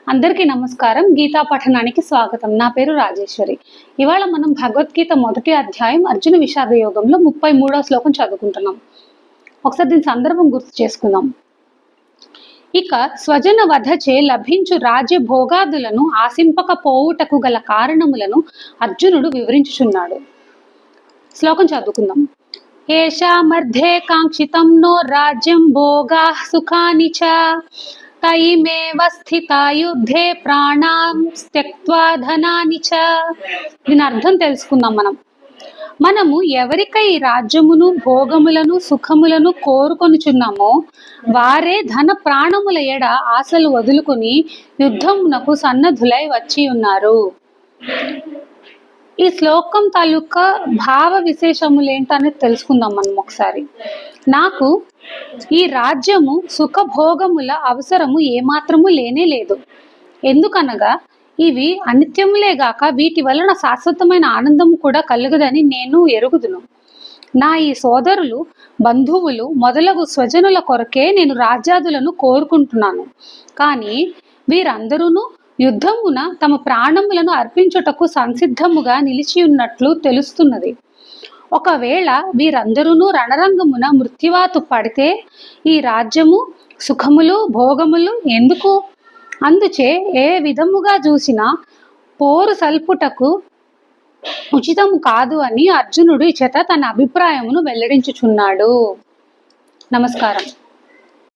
అందరికీ నమస్కారం. గీతా పఠనానికి స్వాగతం. నా పేరు రాజేశ్వరి. ఇవాళ మనం భగవద్గీత మొదటి అధ్యాయం అర్జున విషాద యోగంలో 33వ శ్లోకం చదువుకుంటున్నాం. ఒకసారి దీని సందర్భం గుర్తు చేసుకుందాం. ఇక స్వజన వధచే లభించు రాజ్య భోగాదులను ఆశింపకపోవుటకు గల కారణములను అర్జునుడు వివరించుచున్నాడు. శ్లోకం చదువుకుందాం. ఏషామర్థే కాంక్షితం నో రాజ్యం భోగా సుఖాని చ తైమేవ స్థితా యుద్ధే ప్రాణాం త్యక్త్వా ధనాని చ. దీని అర్థం తెలుసుకుందాం. మనము ఎవరికై రాజ్యమును భోగములను సుఖములను కోరుకొనుచున్నామో వారే ధన ప్రాణముల ఎడ ఆశలు వదులుకొని యుద్ధమునకు సన్నద్ధులై వచ్చి ఉన్నారు. ఈ శ్లోకం తాలూకా భావ విశేషములు ఏంటనేది తెలుసుకుందాం మనం ఒకసారి. నాకు ఈ రాజ్యము సుఖభోగముల అవసరము ఏమాత్రము లేనే లేదు. ఎందుకనగా ఇవి అనిత్యములేగాక వీటి వలన శాశ్వతమైన ఆనందం కూడా కలుగుదని నేను ఎరుగుదును. నా ఈ సోదరులు బంధువులు మొదలగు స్వజనుల కొరకే నేను రాజ్యాదులను కోరుకుంటున్నాను. కానీ వీరందరూ యుద్ధమున తమ ప్రాణములను అర్పించుటకు సంసిద్ధముగా నిలిచి ఉన్నట్లు తెలుస్తున్నది. ఒకవేళ వీరందరూ రణరంగమున మృత్యువాతు పడితే ఈ రాజ్యము సుఖములు భోగములు ఎందుకు? అందుచే ఏ విధముగా చూసినా పోరు సల్పుటకు ఉచితము కాదు అని అర్జునుడు చేత తన అభిప్రాయమును వెల్లడించుచున్నాడు. నమస్కారం.